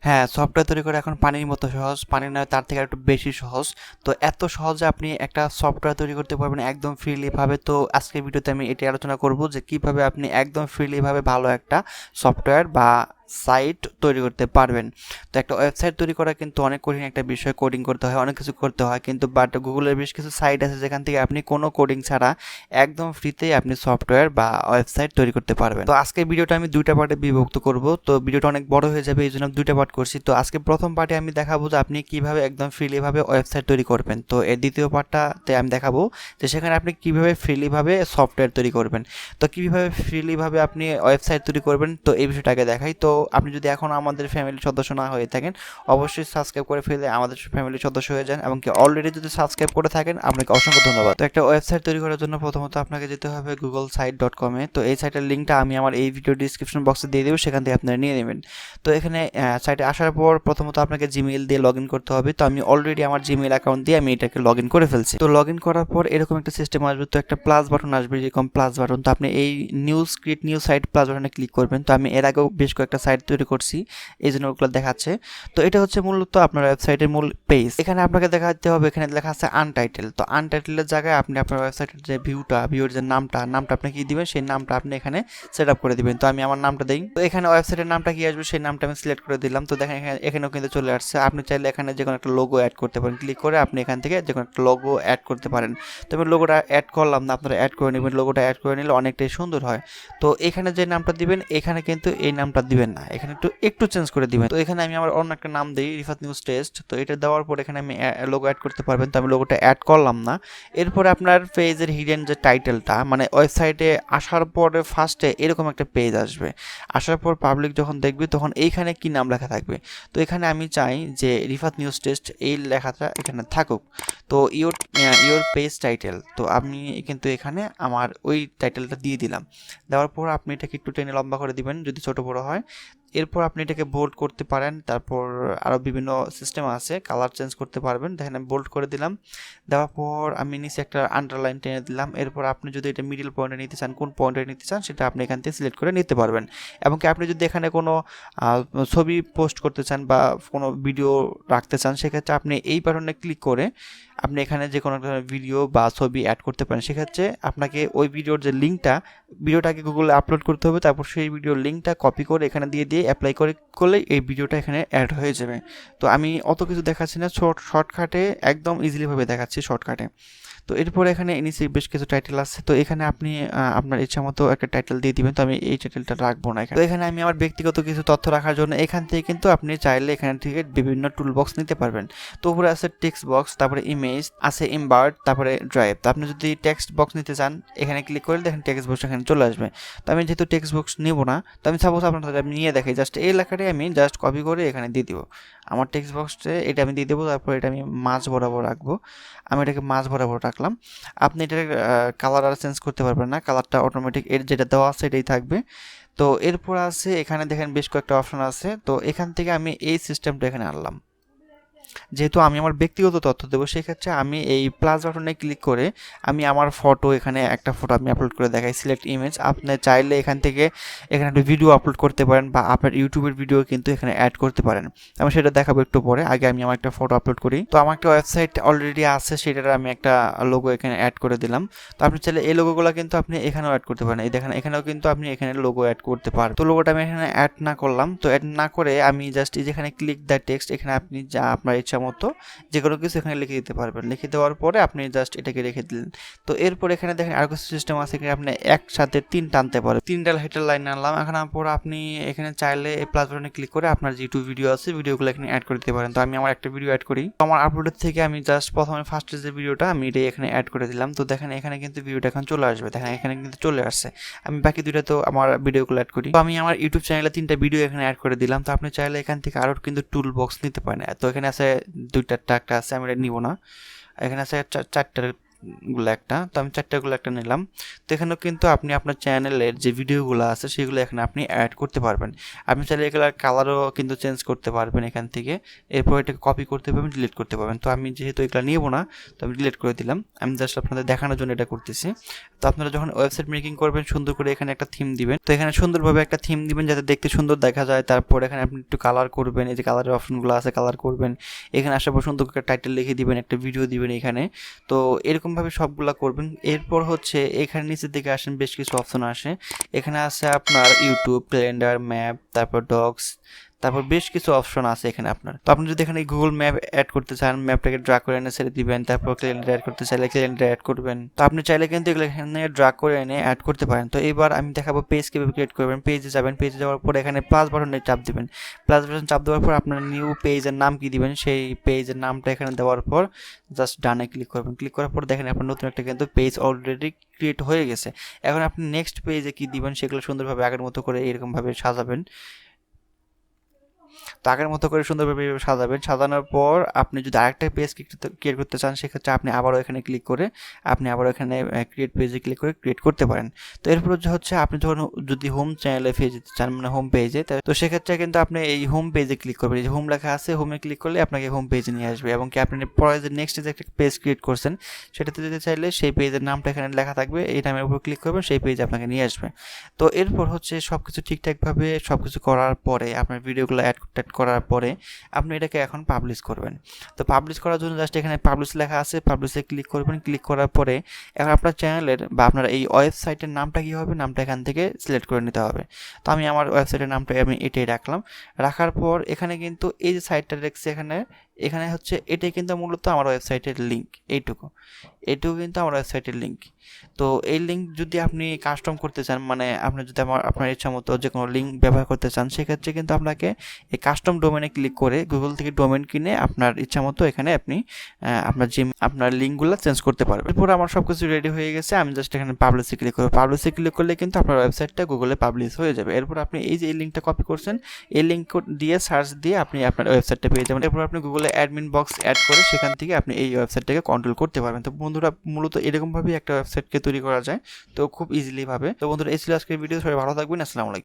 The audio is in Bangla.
হ্যাঁ, সফটওয়্যার তৈরি করা এখন পানির মতো সহজ, পানি নয় তার থেকে একটু বেশি সহজ। তো এত সহজে আপনি একটা সফটওয়্যার তৈরি করতে পারবেন একদম ফ্রিলি ভাবে। তো আজকের ভিডিওতে আমি এটাই আলোচনা করব যে কিভাবে আপনি একদম ফ্রিলি ভাবে ভালো একটা সফটওয়্যার বা সাইট তৈরি করতে পারবেন। তো একটা ওয়েবসাইট তৈরি করা কিন্তু অনেক কঠিন একটা বিষয়, কোডিং করতে হয়, অনেক কিছু করতে হয়, কিন্তু বাট গুগলের বেশ কিছু সাইট আছে যেখান থেকে আপনি কোনো কোডিং ছাড়া একদম ফ্রিতেই আপনি সফটওয়্যার বা ওয়েবসাইট তৈরি করতে পারবেন। তো আজকের ভিডিওটা আমি দুইটা পার্টে বিভক্ত করব, তো ভিডিওটা অনেক বড় হয়ে যাবে, এই জন্য দুইটা পার্ট করছি। তো আজকে প্রথম পার্টে আমি দেখাবো যে আপনি কিভাবে একদম ফ্রিলি ভাবে ওয়েবসাইট তৈরি করবেন। তো এর দ্বিতীয় পার্টটাতে আমি দেখাবো যে সেখানে আপনি কিভাবে ফ্রিলি ভাবে সফটওয়্যার তৈরি করবেন। তো কিভাবে ফ্রিলি ভাবে আপনি ওয়েবসাইট তৈরি করবেন, তো এই বিষয়টা আগে দেখাই। তো আপনি যদি এখন আমাদের ফ্যামিলির সদস্য না হয়ে থাকেন, অবশ্যই সাবস্ক্রাইব করে ফেলে আমাদের ফ্যামিলির সদস্য হয়ে যান, এবং কি অলরেডি যদি সাবস্ক্রাইব করে থাকেন আপনাকে অসংখ্য ধন্যবাদ। তো একটা ওয়েবসাইট তৈরি করার জন্য প্রথমত আপনাকে যেতে হবে googlesite.com-এ। তো এই সাইটের লিঙ্কটা আমি আমার এই ভিডিও ডিসক্রিপশন বক্সে দিয়ে দেবো, সেখান থেকে আপনারা নিয়ে নেবেন। তো এখানে সাইটে আসার পর প্রথমত আপনাকে জিমেইল দিয়ে লগ ইন করতে হবে। তো আমি অলরেডি আমার জিমেইল অ্যাকাউন্ট দিয়ে আমি এটাকে লগ ইন করে ফেলছি। তো লগ ইন করার পর এরকম একটা সিস্টেম আসবে, তো একটা প্লাস বাটন আসবে, যেরকম প্লাস বাটন। তো আপনি এই ক্রিয়েট নিউ সাইট প্লাস বাটনে ক্লিক করবেন। তো আমি এর আগেও বেশ কয়েকটা সাইট তৈরি করছি, এই জন্য ওগুলো দেখাচ্ছে। তো এটা হচ্ছে মূলত আপনার ওয়েবসাইটের মূল পেজ। এখানে আপনাকে দেখাতে হবে, এখানে লেখা আছে আনটাইটেল। তো আনটাইটেলের জায়গায় আপনি আপনার ওয়েবসাইটের যে ভিউর যে নামটা আপনি কি দিবেন, সেই নামটা আপনি এখানে সেট আপ করে দিবেন। তো আমি আমার নামটা দিই। তো এখানে ওয়েবসাইটের নামটা কি আসবে, সেই নামটা আমি সিলেক্ট করে দিলাম। তো দেখেন এখানেও কিন্তু চলে আসছে। আপনি চাইলে এখানে যে কোনো একটা লোগো অ্যাড করতে পারেন, ক্লিক করে আপনি এখান থেকে যে কোনো একটা লোগো অ্যাড করতে পারেন। তো আমি লোগোটা অ্যাড করলাম না, আপনারা অ্যাড করে নেবেন। লোগোটা অ্যাড করে নিলে অনেকটাই সুন্দর হয়। তো এখানে যে নামটা দিবেন, এখানে কিন্তু এই নামটা দিবেন না, এখানে একটু চেঞ্জ করে দিবেন। তো এখানে আমি আমার অন্য একটা নাম দিই, রিফাত নিউজ টেস্ট। তো এটা দেওয়ার পর এখানে আমি লোগো অ্যাড করতে পারবেন। তো আমি লোগোটা অ্যাড করলাম না। এরপরে আপনার পেজের হিডেন যে টাইটেলটা, মানে ওয়েবসাইটে আসার পরে ফার্স্টে এরকম একটা পেজ আসবে। আসার পর পাবলিক যখন দেখবে তখন এইখানে কি নাম লেখা থাকবে। তো এখানে আমি চাই যে রিফাত নিউজ টেস্ট এই লেখাটা এখানে থাকুক। তো ইওর পেজ টাইটেল, তো আমি কিন্তু এখানে আমার ওই টাইটেলটা দিয়ে দিলাম। দেওয়ার পর আপনি এটাকে একটু টেনে লম্বা করে দিবেন যদি ছোট বড় হয়। এরপর আপনি এটাকে বোল্ড করতে পারেন, তারপর আরও বিভিন্ন সিস্টেম আছে, কালার চেঞ্জ করতে পারবেন। দেখেন আমি বোল্ড করে দিলাম। দেওয়ার পর আমি নিচে একটা আন্ডারলাইন টেনে দিলাম। এরপর আপনি যদি এটা মিডিল পয়েন্টে নিতে চান, কোন পয়েন্টে নিতে চান সেটা আপনি এখান থেকে সিলেক্ট করে নিতে পারবেন। এবং কি আপনি যদি এখানে কোনো ছবি পোস্ট করতে চান বা কোনো ভিডিও রাখতে চান, সেক্ষেত্রে আপনি এই বাটনে ক্লিক করে আপনি এখানে যে কোনো ধরনের ভিডিও বা ছবি অ্যাড করতে পারেন। সেক্ষেত্রে আপনাকে ওই ভিডিওর যে ভিডিওটাকে গুগলে আপলোড করতে হবে, তারপর সেই ভিডিওর লিঙ্কটা কপি করে এখানে দিয়ে অ্যাপ্লাই করলে এই ভিডিওটা এখানে অ্যাড হয়ে যাবে। তো আমি অত কিছু দেখাচ্ছি না, শর্টকাটে একদম ইজিলিভাবে দেখাচ্ছি শর্টকাটে। তো এরপরে এখানে নিচে বেশ কিছু টাইটেল আছে। তো এখানে আপনি আপনার ইচ্ছা মতো একটা টাইটেল দিয়ে দিবেন। তো আমি এই টাইটেলটা রাখবো না এখানে। তো এখানে আমি আমার ব্যক্তিগত কিছু তথ্য রাখার জন্য এখান থেকে কিন্তু আপনি চাইলে এখান থেকে বিভিন্ন টুল বক্স নিতে পারবেন। তো উপরে আছে টেক্সট বক্স, তারপরে ইমেজ আছে, এমবার্ড, তারপরে ড্রাইভ। তো আপনি যদি টেক্সট বক্স নিতে চান, এখানে ক্লিক করে দেখেন টেক্সট বক্স এখানে চলে আসবে। তো আমি যেহেতু টেক্সট বক্স নিব না, তো আমি সাপোজ আপনার আমি নিয়ে দেখাই, জাস্ট এই লেখাটাই আমি জাস্ট কপি করে এখানে দিয়ে দিব। আমার টেক্সট বক্সে এটা আমি দিয়ে দেবো, তারপর এটা আমি মাঝ বরাবর রাখবো। আমি এটাকে মাঝ বরাবর রাখলাম। আপনি এটার কালার আর চেঞ্জ করতে পারবেন না, কালারটা অটোমেটিক এর যেটা দেওয়া আছে এটাই থাকবে। তো এরপর আছে এখানে দেখেন বেশ কয়েকটা অপশন আছে। তো এখান থেকে আমি এই সিস্টেমটা এখানে আনলাম। যেহেতু আমি আমার ব্যক্তিগত তথ্য দেবো, সেক্ষেত্রে আমি এই প্লাস বাটনে ক্লিক করে আমি আমার ফটো, এখানে একটা ফটো আমি আপলোড করে দেখাই, সিলেক্ট ইমেজ। আপনি চাইলে এখানে একটা ভিডিও আপলোড করতে পারেন বা আপনার ইউটিউবের ভিডিও কিন্তু এখানে অ্যাড করতে পারেন। আমি সেটা দেখাবো একটু পরে, আগে আমি আমার একটা ফটো আপলোড করি। তো আমার একটা ওয়েবসাইট অলরেডি আছে, সেটার আমি একটা লোগো এখানে অ্যাড করে দিলাম। তো আপনি চাইলে এই লোগোগুলো কিন্তু আপনি এখানেও অ্যাড করতে পারেন। এই দেখেন এখানেও কিন্তু আপনি এখানে লোগো অ্যাড করতে পারেন। তো লোগোটা আমি এখানে অ্যাড না করলাম। তো অ্যাড না করে আমি জাস্ট যেখানে ক্লিক দ্য টেক্সট, এখানে আপনি যা আপনার ইচ্ছা মতো যে কোনো কিছু এখানে লিখে দিতে পারবেন। লিখে দেওয়ার পরে আপনি জাস্ট এটাকে রেখে দিলেন। তো এরপর এখানে দেখেন আর কিছু সিস্টেম আছে, এখানে আপনি একসাথে তিনটা আনতে পারেন। তিনটা হেডার লাইন আনলাম। এখন পর আপনি এখানে চাইলে এই প্লাস বাটনে ক্লিক করে আপনার যে ইউটিউব ভিডিও আছে ভিডিওগুলো এখানে অ্যাড করে দিতে পারেন। তো আমি আমার একটা ভিডিও অ্যাড করি। তো আমার আপলোডের থেকে আমি জাস্ট প্রথমে ফার্স্টে যে ভিডিওটা আমি এটাই এখানে অ্যাড করে দিলাম। তো দেখেন এখানে কিন্তু ভিডিওটা এখন চলে আসবে, দেখেন এখানে কিন্তু চলে আসছে। আমি বাকি দুইটা তো আমার ভিডিওগুলো অ্যাড করি। তো আমি আমার ইউটিউব চ্যানেলে তিনটা ভিডিও এখানে অ্যাড করে দিলাম। তো আপনি চাইলে এখান থেকে আরও কিন্তু টুল বক্স নিতে পারেন। তো এখানে আছে দুইটা, একটা আছে, আমি এটা নিব না। এখানে আছে চারটার গুলো একটা, তো আমি চারটাগুলো একটা নিলাম। তো এখানেও কিন্তু আপনি আপনার চ্যানেলের যে ভিডিওগুলো আছে সেগুলো এখানে আপনি অ্যাড করতে পারবেন। আপনি চাইলে এগুলোর কালারও কিন্তু চেঞ্জ করতে পারবেন এখান থেকে। এরপর এটাকে কপি করতে পারবেন, ডিলিট করতে পারবেন। তো আমি যেহেতু এগুলো নিব না, তো আমি ডিলিট করে দিলাম। আমি জাস্ট আপনাদের দেখানোর জন্য এটা করতেছি। তো আপনারা যখন ওয়েবসাইট মেকিং করবেন সুন্দর করে এখানে একটা থিম দিবেন। তো এখানে সুন্দরভাবে একটা থিম দিবেন যাতে দেখতে সুন্দর দেখা যায়। তারপর এখানে আপনি একটু কালার করবেন, এই যে কালারের অপশনগুলো আছে কালার করবেন। এখানে আসার পর সুন্দর করে টাইটেল লিখে দিবেন, একটা ভিডিও দিবেন এখানে। তো এরকমভাবে সবগুলা করবেন। এরপর হচ্ছে এখানে নিচের দিকে আসেন, বেশ কিছু অপশন আসে। এখানে আছে আপনার ইউটিউব, ক্যালেন্ডার, ম্যাপ, তারপর ডগস, তারপর বেশ কিছু অপশন আছে এখানে আপনার। তো আপনি যদি এখানে গুগল ম্যাপ অ্যাড করতে চান, ম্যাপটাকে ড্রা করে এনে ছেড়ে দিবেন। তারপর ক্যালেন্ডার অ্যাড করতে চাইলে ক্যালেন্ডার অ্যাড করবেন। তো আপনি চাইলে কিন্তু এগুলো এখানে ড্রা করে এনে অ্যাড করতে পারেন। তো এবার আমি দেখাবো পেজ কীভাবে ক্রিয়েট করবেন। পেজে যাবেন, পেজে যাওয়ার পর এখানে প্লাস বাটনে চাপ দিবেন। প্লাস বাটন চাপ দেওয়ার পর আপনার নিউ পেজের নাম কি দিবেন, সেই পেজের নামটা এখানে দেওয়ার পর জাস্ট ডানে ক্লিক করবেন। ক্লিক করার পর দেখেন আপনার নতুন একটা কিন্তু পেজ অলরেডি ক্রিয়েট হয়ে গেছে। এখন আপনি নেক্সট পেজে কি দিবেন সেগুলো সুন্দরভাবে আগের মতো করে এরকমভাবে সাজাবেন। তো আগের মতো করে সুন্দরভাবে সাজাবেন। সাজানোর পর আপনি যদি আরেকটা পেজ ক্রিয়েট করতে চান সেক্ষেত্রে আপনি আবারও এখানে ক্লিক করে আপনি আবারও এখানে ক্রিয়েট পেজে ক্লিক করে ক্রিয়েট করতে পারেন। তো এরপর হচ্ছে আপনি যখন যদি হোম চ্যানেলে ফিরে যেতে চান, মানে হোম পেজে, তো সেক্ষেত্রে কিন্তু আপনি এই হোম পেজে ক্লিক করবেন। এই যে হোম লেখা আছে, হোমে ক্লিক করলে আপনাকে হোম পেজে নিয়ে আসবে। এবং কি আপনি পরে যে নেক্সট যে একটা পেজ ক্রিয়েট করছেন সেটাতে যেতে চাইলে সেই পেজের নামটা এখানে লেখা থাকবে, এই নামের উপর ক্লিক করবেন, সেই পেজে আপনাকে নিয়ে আসবে। তো এরপর হচ্ছে সব কিছু ঠিকঠাকভাবে সব কিছু করার পরে আপনার ভিডিওগুলো অ্যাড করার পরে আপনি এটাকে এখন পাবলিশ করবেন। তো পাবলিশ করার জন্য জাস্ট এখানে পাবলিশ লেখা আছে, পাবলিশে ক্লিক করবেন। ক্লিক করার পরে এখন আপনার চ্যানেলের বা আপনার এই ওয়েবসাইটের নামটা কী হবে, নামটা এখান থেকে সিলেক্ট করে নিতে হবে। তো আমি আমার ওয়েবসাইটের নামটা আমি এটাই রাখলাম। রাখার পর এখানে কিন্তু এই যে সাইটটা দেখছি এখানে এখানে হচ্ছে এটাই কিন্তু মূলত আমার ওয়েবসাইটের লিঙ্ক। এইটুকু কিন্তু আমার ওয়েবসাইটের লিঙ্ক। তো এই লিঙ্ক যদি আপনি কাস্টম করতে চান, মানে আপনি যদি আপনার ইচ্ছা মতো যে কোনো লিঙ্ক ব্যবহার করতে চান, সেক্ষেত্রে কিন্তু আপনাকে এই কাস্টম ডোমেনে ক্লিক করে গুগল থেকে ডোমেন কিনে আপনার ইচ্ছা মতো এখানে আপনি আপনার লিঙ্কগুলো চেঞ্জ করতে পারবেন। এরপর আমার সব কিছু রেডি হয়ে গেছে, আমি জাস্ট এখানে পাবলিশে ক্লিক করবো। পাবলিশে ক্লিক করলে কিন্তু আপনার ওয়েবসাইটটা গুগলে পাবলিশ হয়ে যাবে। এরপর আপনি এই যে এই লিঙ্কটা কপি করছেন, এই লিঙ্ক দিয়ে সার্চ দিয়ে আপনি আপনার ওয়েবসাইটটা পেয়ে যাবেন। এরপর আপনি গুগলে অ্যাডমিন বক্স অ্যাড করে সেখান থেকে আপনি এই ওয়েবসাইটটাকে কন্ট্রোল করতে পারবেন। তো বন্ধুরা মূলত এরকমভাবেই একটা ওয়েবসাইটকে তৈরি করা যায়, তো খুব ইজিলি ভাবে। তো বন্ধুরা এই ছিল আজকের ভিডিও, সবাই ভালো থাকবেন, আসসালামু আলাইকুম।